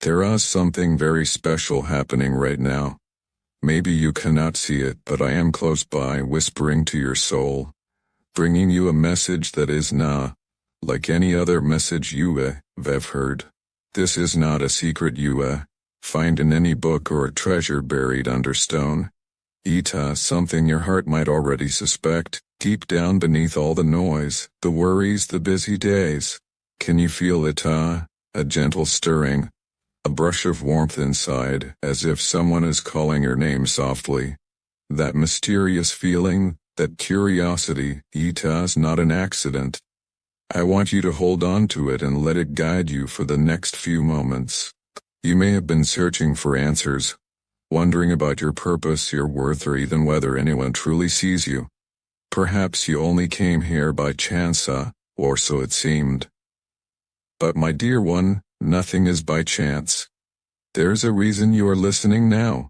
There is something very special happening right now. Maybe you cannot see it, but I am close by, whispering to your soul, bringing you a message that is not like any other message you have heard. This is not a secret you find in any book or a treasure buried under stone. It is something your heart might already suspect, deep down beneath all the noise, the worries, the busy days. Can you feel it? A gentle stirring, a brush of warmth inside, as if someone is calling your name softly. That mysterious feeling, that curiosity, it is not an accident. I want you to hold on to it and let it guide you for the next few moments. You may have been searching for answers, wondering about your purpose, your worth, or even whether anyone truly sees you. Perhaps you only came here by chance, or so it seemed. But my dear one, nothing is by chance. There's a reason you are listening now.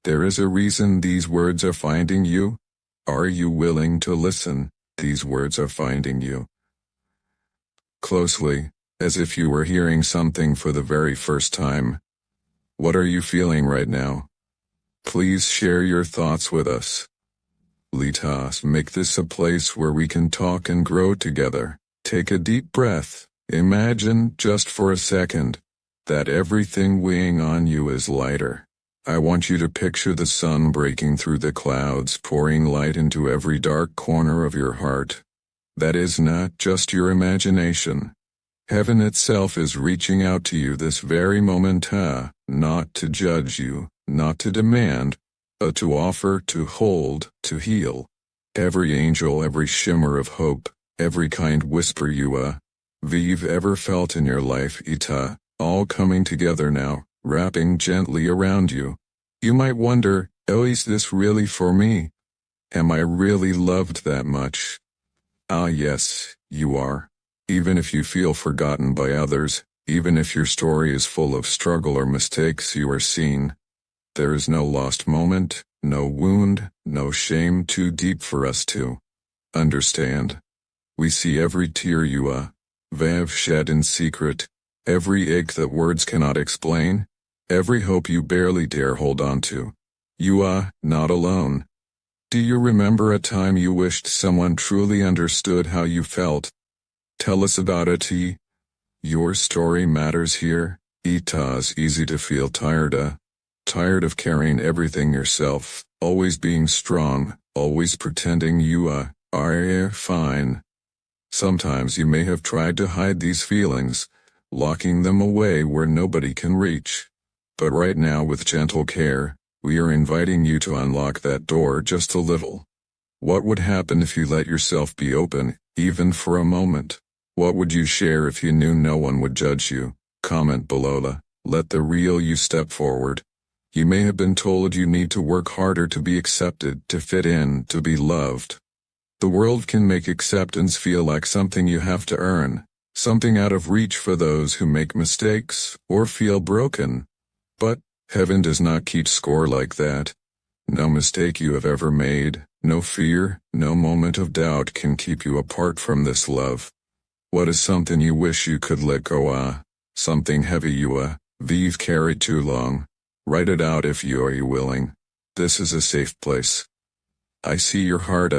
There is a reason these words are finding you. Are you willing to listen? These words are finding you closely, as if you were hearing something for the very first time. What are you feeling right now? Please share your thoughts with us. Let us make this a place where we can talk and grow together. Take a deep breath. Imagine, just for a second, that everything weighing on you is lighter. I want you to picture the sun breaking through the clouds, pouring light into every dark corner of your heart. That is not just your imagination. Heaven itself is reaching out to you this very moment, not to judge you, not to demand, but to offer, to hold, to heal. Every angel, every shimmer of hope, every kind whisper you've ever felt in your life, all coming together now, wrapping gently around you. You might wonder, oh, is this really for me? Am I really loved that much? Ah, yes, you are. Even if you feel forgotten by others, even if your story is full of struggle or mistakes, you are seen. There is no lost moment, no wound, no shame too deep for us to understand. We see every tear you have shed in secret, every ache that words cannot explain, every hope you barely dare hold on to. You are not alone. Do you remember a time you wished someone truly understood how you felt? Tell us about it. Your story matters here. It is easy to feel tired of carrying everything yourself, always being strong, always pretending you are fine. Sometimes you may have tried to hide these feelings, locking them away where nobody can reach. But right now, with gentle care, we are inviting you to unlock that door just a little. What would happen if you let yourself be open, even for a moment? What would you share if you knew no one would judge you? Comment below. Let the real you step forward. You may have been told you need to work harder to be accepted, to fit in, to be loved. The world can make acceptance feel like something you have to earn, something out of reach for those who make mistakes or feel broken. But heaven does not keep score like that. No mistake you have ever made, no fear, no moment of doubt can keep you apart from this love. What is something you wish you could let go? Something heavy you've carried too long. Write it out if you are willing. This is a safe place. I see your heart,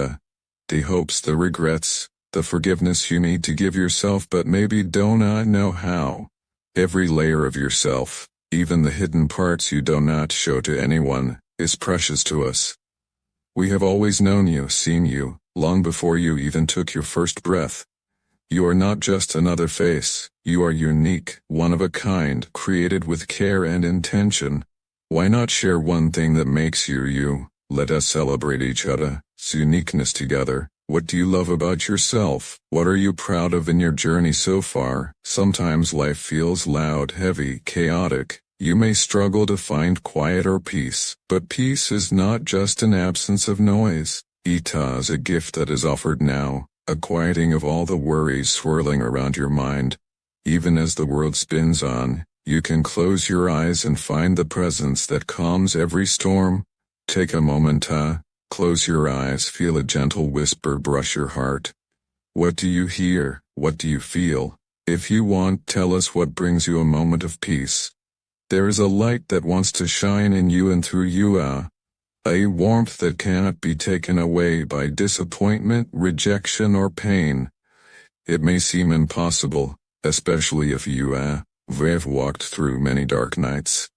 the hopes, the regrets, the forgiveness you need to give yourself but maybe don't know how. Every layer of yourself, even the hidden parts you do not show to anyone, is precious to us. We have always known you, seen you, long before you even took your first breath. You are not just another face, you are unique, one of a kind, created with care and intention. Why not share one thing that makes you you? Let us celebrate each other's uniqueness together. What do you love about yourself? What are you proud of in your journey so far? Sometimes life feels loud, heavy, chaotic. You may struggle to find quiet or peace, but peace is not just an absence of noise. It is a gift that is offered now, a quieting of all the worries swirling around your mind. Even as the world spins on, you can close your eyes and find the presence that calms every storm. Take a moment, close your eyes, feel a gentle whisper brush your heart. What do you hear? What do you feel? If you want, tell us what brings you a moment of peace. There is a light that wants to shine in you and through you, a warmth that cannot be taken away by disappointment, rejection, or pain. It may seem impossible, especially if you have walked through many dark nights.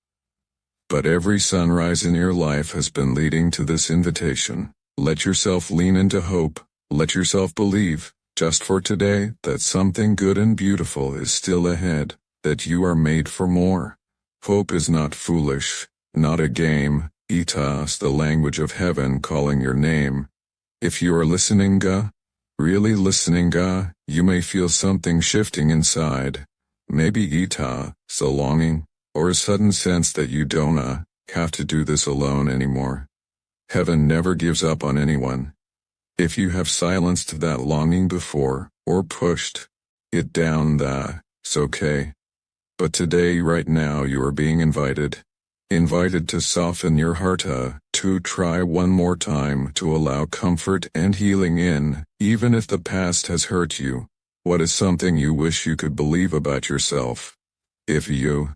But every sunrise in your life has been leading to this invitation. Let yourself lean into hope. Let yourself believe, just for today, that something good and beautiful is still ahead, that you are made for more. Hope is not foolish, not a game. Itas, the language of heaven calling your name. If you are listening, really listening, you may feel something shifting inside. Maybe Ita, a longing, or a sudden sense that you don't have to do this alone anymore. Heaven never gives up on anyone. If you have silenced that longing before, or pushed it down, it's okay. But today, right now, you are being invited to soften your heart, to try one more time to allow comfort and healing in, even if the past has hurt you. What is something you wish you could believe about yourself? If you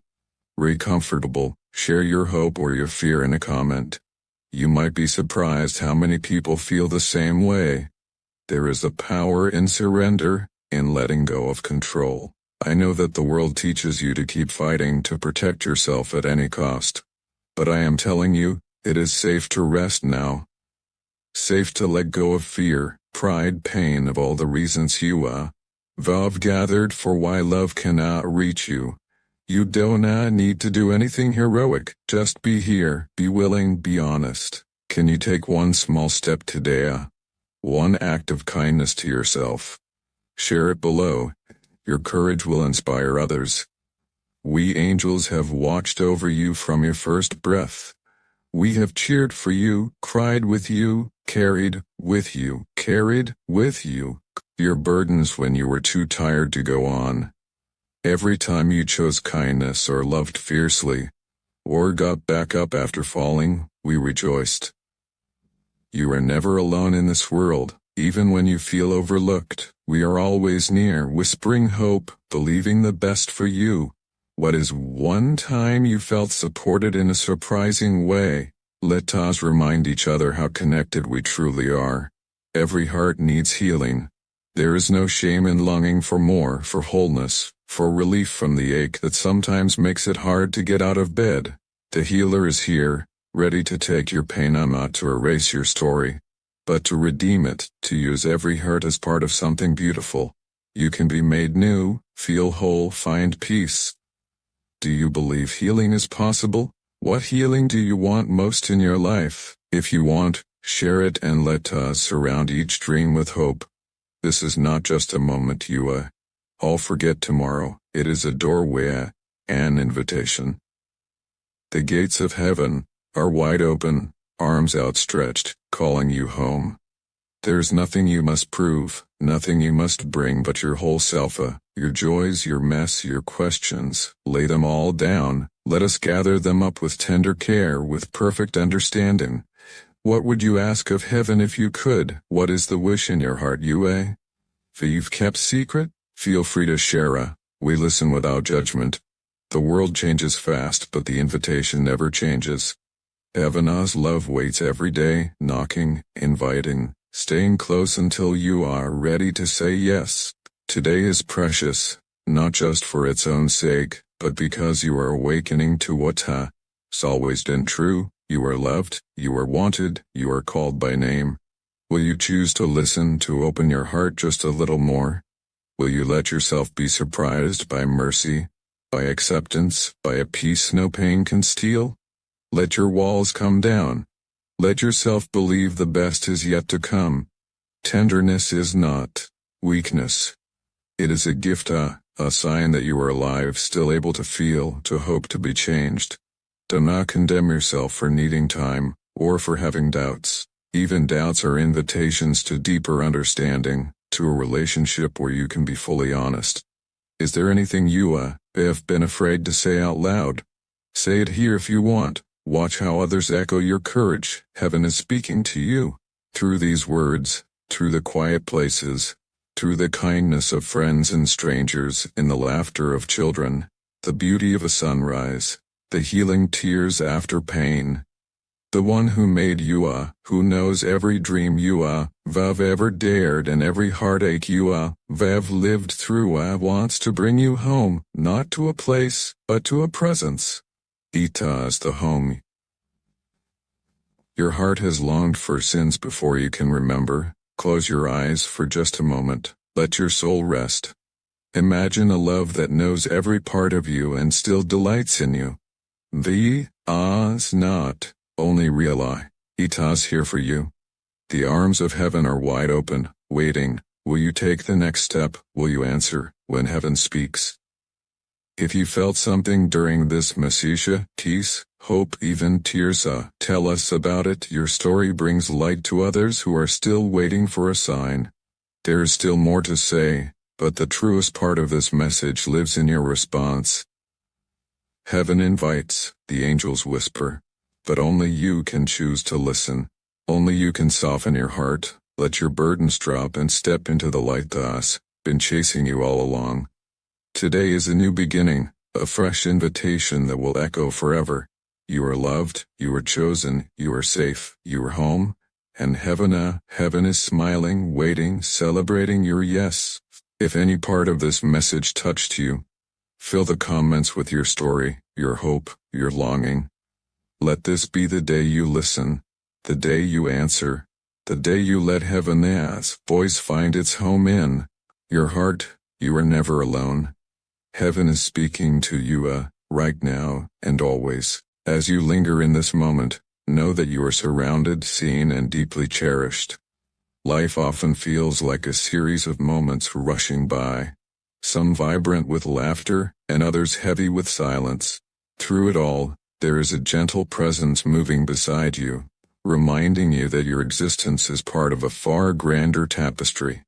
are comfortable, share your hope or your fear in a comment. You might be surprised how many people feel the same way. There is a power in surrender, in letting go of control. I know that the world teaches you to keep fighting to protect yourself at any cost. But I am telling you, it is safe to rest now. Safe to let go of fear, pride, pain, of all the reasons you have gathered for why love cannot reach you. You don't need to do anything heroic, just be here, be willing, be honest. Can you take one small step today? One act of kindness to yourself. Share it below. Your courage will inspire others. We angels have watched over you from your first breath. We have cheered for you, cried with you, carried with you, your burdens when you were too tired to go on. Every time you chose kindness or loved fiercely, or got back up after falling, we rejoiced. You are never alone in this world, even when you feel overlooked. We are always near, whispering hope, believing the best for you. What is one time you felt supported in a surprising way? Let us remind each other how connected we truly are. Every heart needs healing. There is no shame in longing for more, for wholeness, for relief from the ache that sometimes makes it hard to get out of bed. The healer is here, ready to take your pain, not to erase your story, but to redeem it, to use every hurt as part of something beautiful. You can be made new, feel whole, find peace. Do you believe healing is possible? What healing do you want most in your life? If you want, share it and let us surround each dream with hope. This is not just a moment you all forget tomorrow. It is a doorway, an invitation. The gates of heaven are wide open, arms outstretched, calling you home. There's nothing you must prove, nothing you must bring but your whole self, your joys, your mess, your questions. Lay them all down, let us gather them up with tender care, with perfect understanding. What would you ask of heaven if you could? What is the wish in your heart if you've kept secret? Feel free to share. We listen without judgment. The world changes fast, but the invitation never changes. Heaven's love waits every day, knocking, inviting, staying close until you are ready to say yes. Today is precious, not just for its own sake, but because you are awakening to what's always been true. You are loved, you are wanted, you are called by name. Will you choose to listen, to open your heart just a little more? Will you let yourself be surprised by mercy, by acceptance, by a peace no pain can steal? Let your walls come down. Let yourself believe the best is yet to come. Tenderness is not weakness. It is a gift, a sign that you are alive, still able to feel, to hope, to be changed. Do not condemn yourself for needing time, or for having doubts. Even doubts are invitations to deeper understanding, to a relationship where you can be fully honest. Is there anything you have been afraid to say out loud? Say it here if you want. Watch how others echo your courage. Heaven is speaking to you. Through these words, through the quiet places, through the kindness of friends and strangers, in the laughter of children, the beauty of a sunrise. the healing tears after pain. The one who made you, who knows every dream you, have ever dared and every heartache you, have lived through, wants to bring you home, not to a place, but to a presence. Ita is the home your heart has longed for since before you can remember. Close your eyes for just a moment, let your soul rest. Imagine a love that knows every part of you and still delights in you. The is not only real Ita's here for you. The arms of heaven are wide open, waiting. Will you take the next step? Will you answer when heaven speaks? If you felt something during this Masisha, peace, hope, even tears, tell us about it. Your story brings light to others who are still waiting for a sign. There is still more to say, but the truest part of this message lives in your response. Heaven invites, the angels whisper, but only you can choose to listen. Only you can soften your heart, let your burdens drop and step into the light that's been chasing you all along. Today is a new beginning, a fresh invitation that will echo forever. You are loved, you are chosen, you are safe, you are home, and heaven is smiling, waiting, celebrating your yes. If any part of this message touched you, fill the comments with your story, your hope, your longing. Let this be the day you listen, the day you answer, the day you let heaven's voice find its home in your heart. You are never alone. Heaven is speaking to you, right now, and always. As you linger in this moment, know that you are surrounded, seen, and deeply cherished. Life often feels like a series of moments rushing by, some vibrant with laughter, and others heavy with silence. Through it all, there is a gentle presence moving beside you, reminding you that your existence is part of a far grander tapestry.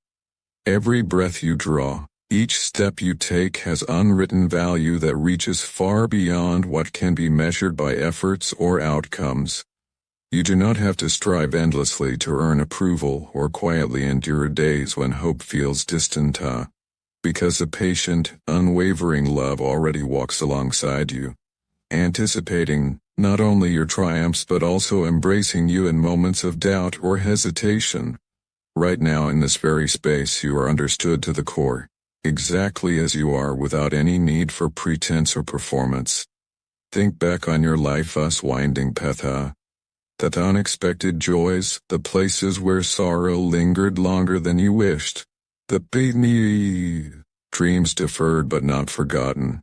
Every breath you draw, each step you take has unwritten value that reaches far beyond what can be measured by efforts or outcomes. You do not have to strive endlessly to earn approval or quietly endure days when hope feels distant, because a patient, unwavering love already walks alongside you, anticipating not only your triumphs but also embracing you in moments of doubt or hesitation. Right now in this very space you are understood to the core, exactly as you are without any need for pretense or performance. Think back on your life's winding path, that unexpected joys, the places where sorrow lingered longer than you wished, the dreams deferred but not forgotten.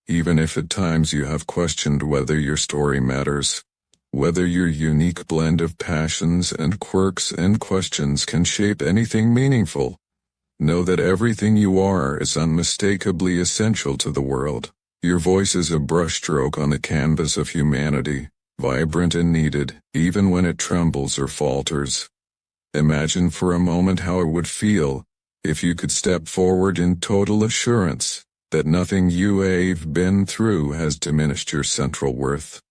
Even if at times you have questioned whether your story matters, whether your unique blend of passions and quirks and questions can shape anything meaningful, know that everything you are is unmistakably essential to the world. Your voice is a brushstroke on the canvas of humanity, vibrant and needed, even when it trembles or falters. Imagine for a moment how it would feel if you could step forward in total assurance that nothing you've been through has diminished your central worth.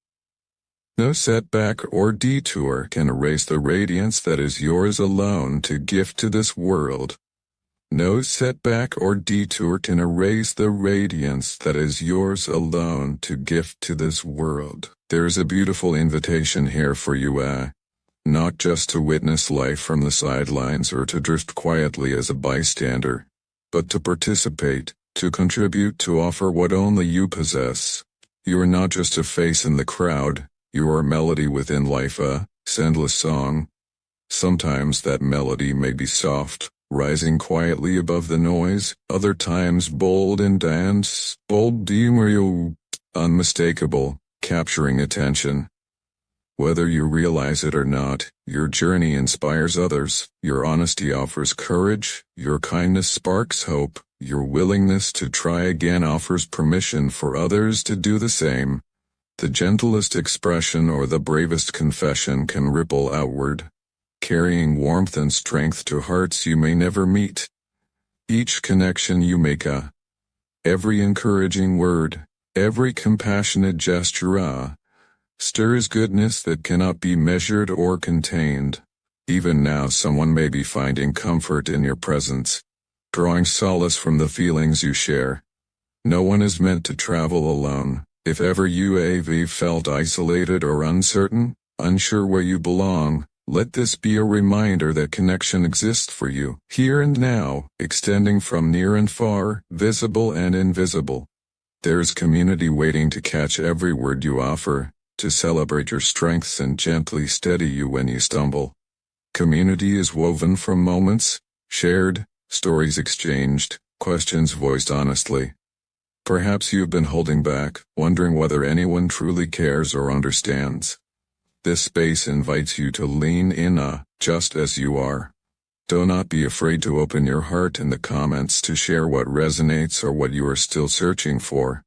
No setback or detour can erase the radiance that is yours alone to gift to this world. No setback or detour can erase the radiance that is yours alone to gift to this world. There is a beautiful invitation here for you, not just to witness life from the sidelines or to drift quietly as a bystander, but to participate, to contribute, to offer what only you possess. You are not just a face in the crowd, you are a melody within life, a endless song. Sometimes that melody may be soft, rising quietly above the noise, other times bold and dance, bold, unmistakable, capturing attention. Whether you realize it or not, your journey inspires others, your honesty offers courage, your kindness sparks hope, your willingness to try again offers permission for others to do the same. The gentlest expression or the bravest confession can ripple outward, carrying warmth and strength to hearts you may never meet. Each connection you make, every encouraging word, every compassionate gesture, stirs goodness that cannot be measured or contained. Even now someone may be finding comfort in your presence, drawing solace from the feelings you share. No one is meant to travel alone, If ever you have felt isolated or uncertain, unsure where you belong, let this be a reminder that connection exists for you, here and now, extending from near and far, visible and invisible. There's community waiting to catch every word you offer, to celebrate your strengths and gently steady you when you stumble. Community is woven from moments shared, stories exchanged, questions voiced honestly. Perhaps you've been holding back, wondering whether anyone truly cares or understands. This space invites you to lean in, just as you are. Do not be afraid to open your heart in the comments to share what resonates or what you are still searching for.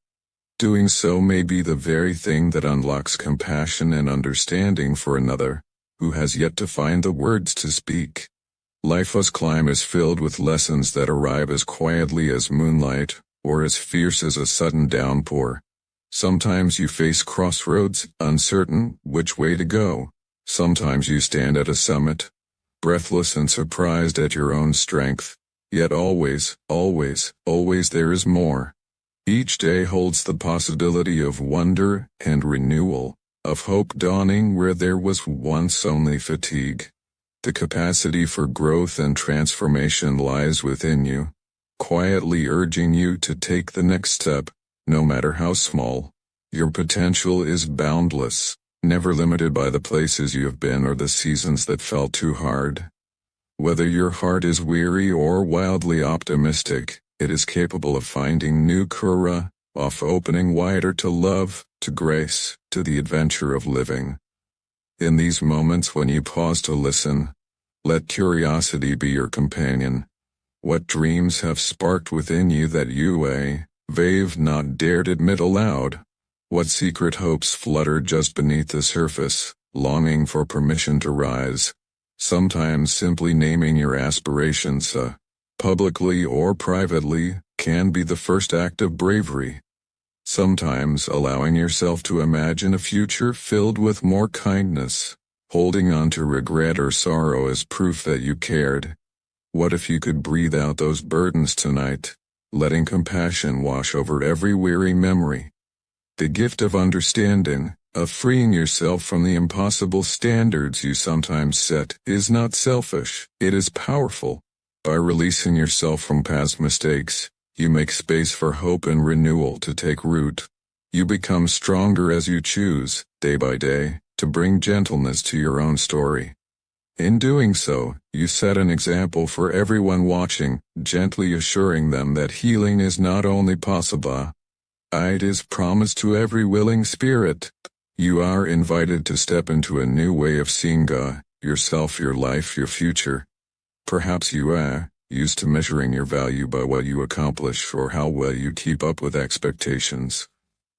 Doing so may be the very thing that unlocks compassion and understanding for another, who has yet to find the words to speak. Life's climb is filled with lessons that arrive as quietly as moonlight, or as fierce as a sudden downpour. Sometimes you face crossroads, uncertain which way to go. Sometimes you stand at a summit, breathless and surprised at your own strength. Yet always, always, always there is more. Each day holds the possibility of wonder and renewal, of hope dawning where there was once only fatigue. The capacity for growth and transformation lies within you, quietly urging you to take the next step, no matter how small. Your potential is boundless, never limited by the places you have been or the seasons that felt too hard. Whether your heart is weary or wildly optimistic, it is capable of finding new courage, of opening wider to love, to grace, to the adventure of living. In these moments when you pause to listen, let curiosity be your companion. What dreams have sparked within you that you have not dared admit aloud? What secret hopes flutter just beneath the surface, longing for permission to rise? Sometimes simply naming your aspirations, publicly or privately, can be the first act of bravery. Sometimes allowing yourself to imagine a future filled with more kindness, holding on to regret or sorrow as proof that you cared. What if you could breathe out those burdens tonight, letting compassion wash over every weary memory? The gift of understanding, of freeing yourself from the impossible standards you sometimes set, is not selfish, it is powerful. By releasing yourself from past mistakes, you make space for hope and renewal to take root. You become stronger as you choose, day by day, to bring gentleness to your own story. In doing so, you set an example for everyone watching, gently assuring them that healing is not only possible, it is promised to every willing spirit. You are invited to step into a new way of seeing yourself, your life, your future. Perhaps you are used to measuring your value by what you accomplish or how well you keep up with expectations.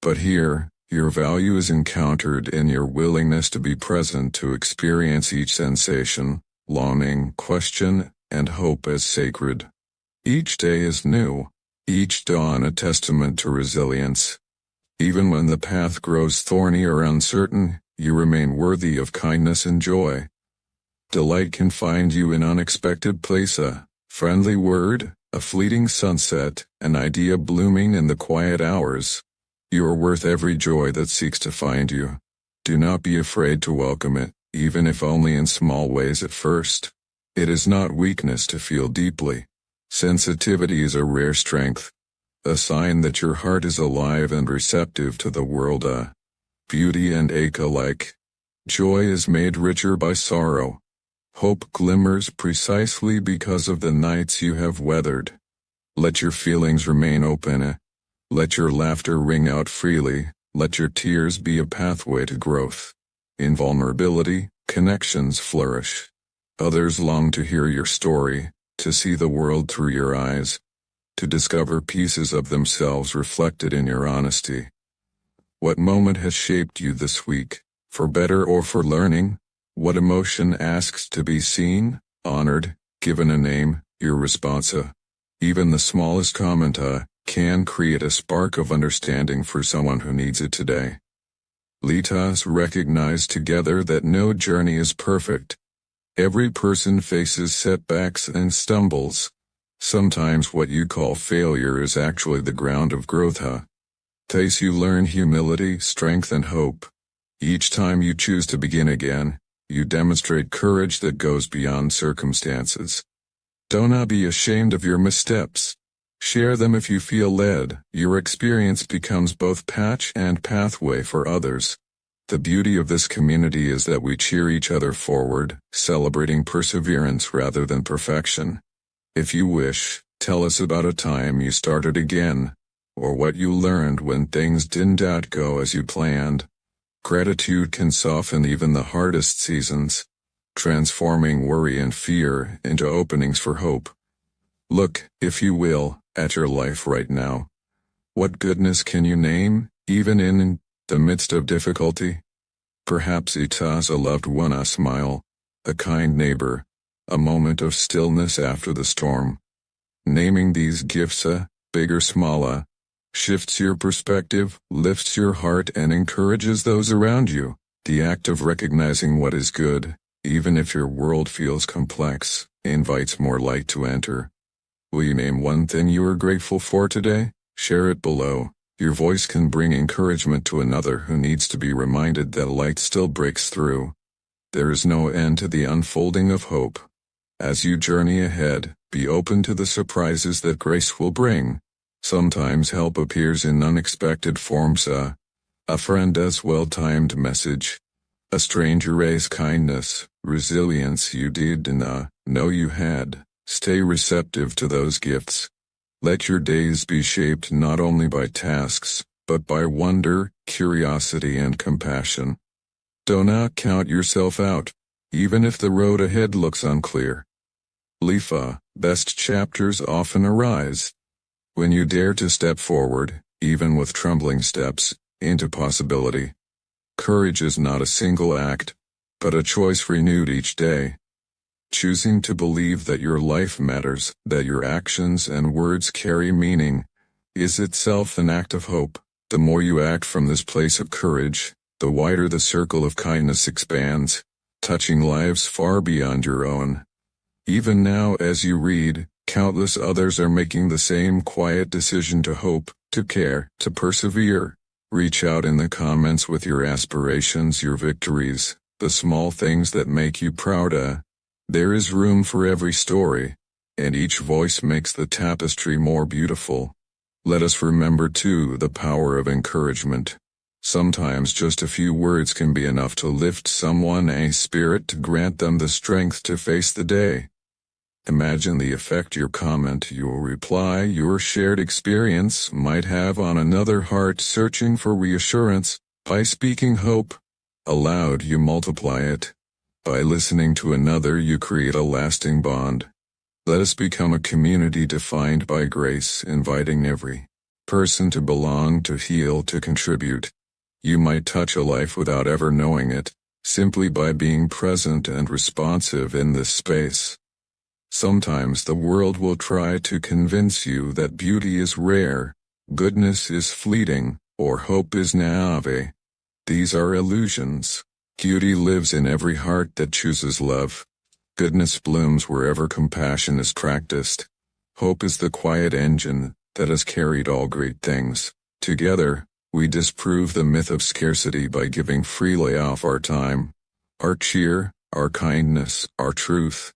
But here, your value is encountered in your willingness to be present, to experience each sensation, longing, question, and hope as sacred. Each day is new, each dawn a testament to resilience. Even when the path grows thorny or uncertain, you remain worthy of kindness and joy. Delight can find you in unexpected places, a friendly word, a fleeting sunset, an idea blooming in the quiet hours. You are worth every joy that seeks to find you. Do not be afraid to welcome it, even if only in small ways at first. It is not weakness to feel deeply. Sensitivity is a rare strength, a sign that your heart is alive and receptive to the world. Beauty and ache alike. Joy is made richer by sorrow. Hope glimmers precisely because of the nights you have weathered. Let your feelings remain open. Let your laughter ring out freely, let your tears be a pathway to growth. In vulnerability, connections flourish. Others long to hear your story, to see the world through your eyes, to discover pieces of themselves reflected in your honesty. What moment has shaped you this week, for better or for learning? What emotion asks to be seen, honored, given a name? Your response, even the smallest comment, can create a spark of understanding for someone who needs it today. Let us recognize together that no journey is perfect. Every person faces setbacks and stumbles. Sometimes what you call failure is actually the ground of growth. Thus you learn humility, strength, and hope. Each time you choose to begin again, you demonstrate courage that goes beyond circumstances. Do not be ashamed of your missteps. Share them if you feel led. Your experience becomes both patch and pathway for others. The beauty of this community is that we cheer each other forward, celebrating perseverance rather than perfection. If you wish, tell us about a time you started again, or what you learned when things didn't go as you planned. Gratitude can soften even the hardest seasons, transforming worry and fear into openings for hope. Look, if you will, at your life right now. What goodness can you name, even in the midst of difficulty? Perhaps it was a loved one, a smile, a kind neighbor, a moment of stillness after the storm. Naming these gifts, big or small, shifts your perspective, lifts your heart, and encourages those around you. The act of recognizing what is good, even if your world feels complex, invites more light to enter. Will you name one thing you are grateful for today? Share it below. Your voice can bring encouragement to another who needs to be reminded that light still breaks through. There is no end to the unfolding of hope. As you journey ahead, be open to the surprises that grace will bring. Sometimes help appears in unexpected forms, a friend's well-timed message, a stranger's kindness, resilience you didn't know you had. Stay receptive to those gifts. Let your days be shaped not only by tasks, but by wonder, curiosity, and compassion. Do not count yourself out, even if the road ahead looks unclear. Best chapters often arise when you dare to step forward, even with trembling steps, into possibility. Courage is not a single act, but a choice renewed each day. Choosing to believe that your life matters, that your actions and words carry meaning, is itself an act of hope. The more you act from this place of courage, the wider the circle of kindness expands, touching lives far beyond your own. Even now, as you read, countless others are making the same quiet decision to hope, to care, to persevere. Reach out in the comments with your aspirations, your victories, the small things that make you proud. There is room for every story, and each voice makes the tapestry more beautiful. Let us remember, too, the power of encouragement. Sometimes just a few words can be enough to lift someone's spirit, to grant them the strength to face the day. Imagine the effect your comment, your reply, your shared experience might have on another heart searching for reassurance. By speaking hope aloud, you multiply it. By listening to another, you create a lasting bond. Let us become a community defined by grace, inviting every person to belong, to heal, to contribute. You might touch a life without ever knowing it, simply by being present and responsive in this space. Sometimes the world will try to convince you that beauty is rare, goodness is fleeting, or hope is naive. These are illusions. Beauty lives in every heart that chooses love. Goodness blooms wherever compassion is practiced. Hope is the quiet engine that has carried all great things. Together, we disprove the myth of scarcity by giving freely of our time, our cheer, our kindness, our truth.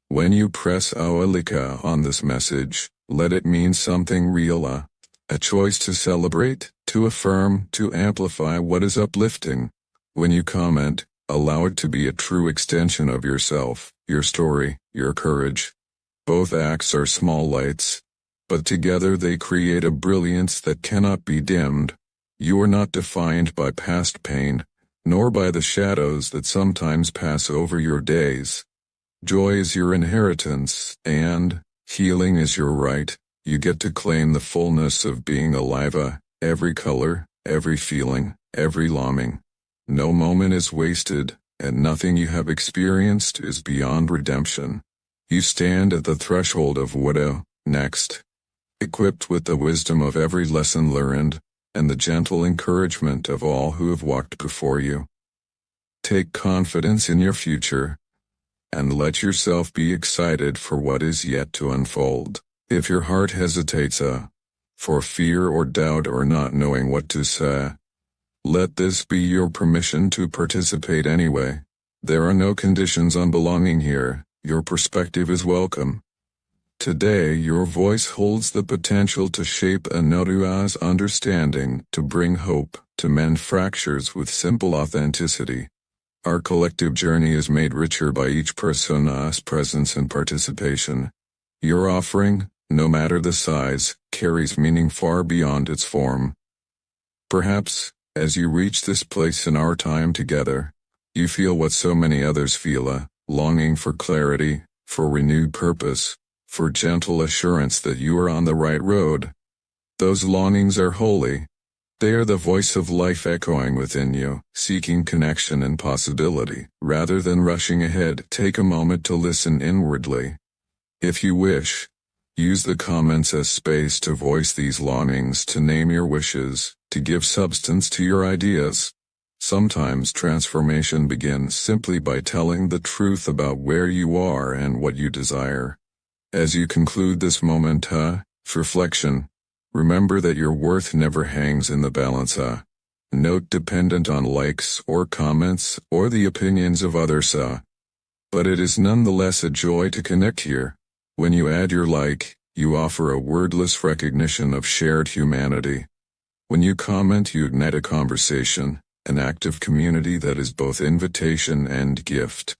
When you press Awalika on this message, let it mean something real, a choice to celebrate, to affirm, to amplify what is uplifting. When you comment, allow it to be a true extension of yourself, your story, your courage. Both acts are small lights, but together they create a brilliance that cannot be dimmed. You are not defined by past pain, nor by the shadows that sometimes pass over your days. Joy is your inheritance, and healing is your right. You get to claim the fullness of being alive, every color, every feeling, every longing. No moment is wasted, and nothing you have experienced is beyond redemption. You stand at the threshold of what next, equipped with the wisdom of every lesson learned, and the gentle encouragement of all who have walked before you. Take confidence in your future, and let yourself be excited for what is yet to unfold. If your heart hesitates, for fear or doubt or not knowing what to say. Let this be your permission to participate anyway. There are no conditions on belonging here. Your perspective is welcome. Today your voice holds the potential to shape another's understanding, to bring hope, to mend fractures with simple authenticity. Our collective journey is made richer by each person's presence and participation. Your offering, no matter the size, carries meaning far beyond its form. Perhaps, as you reach this place in our time together, you feel what so many others feel, a longing for clarity, for renewed purpose, for gentle assurance that you are on the right road. Those longings are holy. They are the voice of life echoing within you, seeking connection and possibility. Rather than rushing ahead, take a moment to listen inwardly. If you wish, use the comments as space to voice these longings, to name your wishes, to give substance to your ideas. Sometimes transformation begins simply by telling the truth about where you are and what you desire. As you conclude this moment of reflection, remember that your worth never hangs in the balance, note dependent on likes or comments or the opinions of others, but it is nonetheless a joy to connect here. When you add your like, you offer a wordless recognition of shared humanity. When you comment, you ignite a conversation, an active community that is both invitation and gift.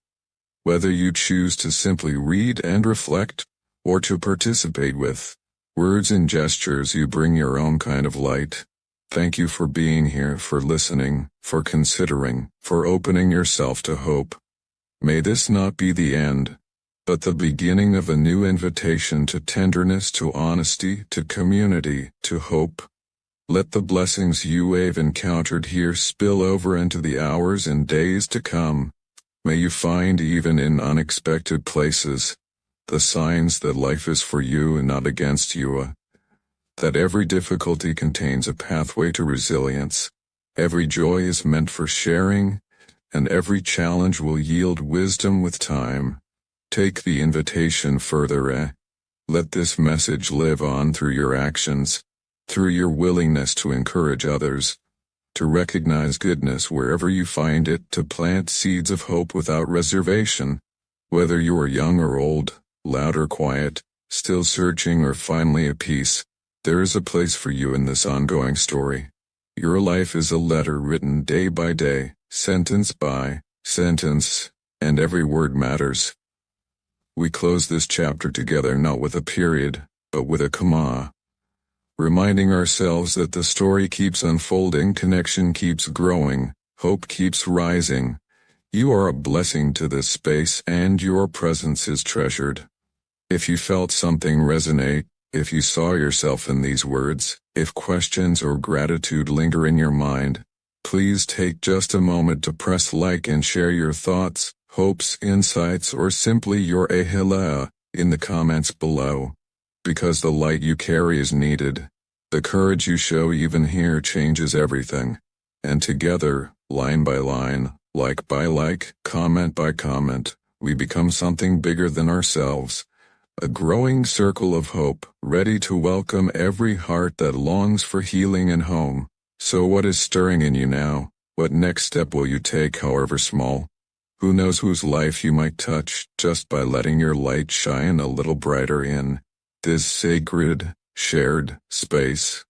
Whether you choose to simply read and reflect, or to participate with words and gestures, you bring your own kind of light. Thank you for being here, for listening, for considering, for opening yourself to hope. May this not be the end, but the beginning of a new invitation to tenderness, to honesty, to community, to hope. Let the blessings you have encountered here spill over into the hours and days to come. May you find, even in unexpected places, the signs that life is for you and not against you, that every difficulty contains a pathway to resilience, every joy is meant for sharing, and every challenge will yield wisdom with time. Take the invitation further, Let this message live on through your actions, through your willingness to encourage others, to recognize goodness wherever you find it, to plant seeds of hope without reservation. Whether you are young or old, loud or quiet, still searching or finally at peace, there is a place for you in this ongoing story. Your life is a letter written day by day, sentence by sentence, and every word matters. We close this chapter together not with a period, but with a comma, reminding ourselves that the story keeps unfolding, connection keeps growing, hope keeps rising. You are a blessing to this space, and your presence is treasured. If you felt something resonate, if you saw yourself in these words, if questions or gratitude linger in your mind, please take just a moment to press like and share your thoughts, hopes, insights, or simply your hello in the comments below. Because the light you carry is needed. The courage you show even here changes everything. And together, line by line, like by like, comment by comment, we become something bigger than ourselves. A growing circle of hope, ready to welcome every heart that longs for healing and home. So what is stirring in you now? What next step will you take, however small? Who knows whose life you might touch just by letting your light shine a little brighter in this sacred, shared space.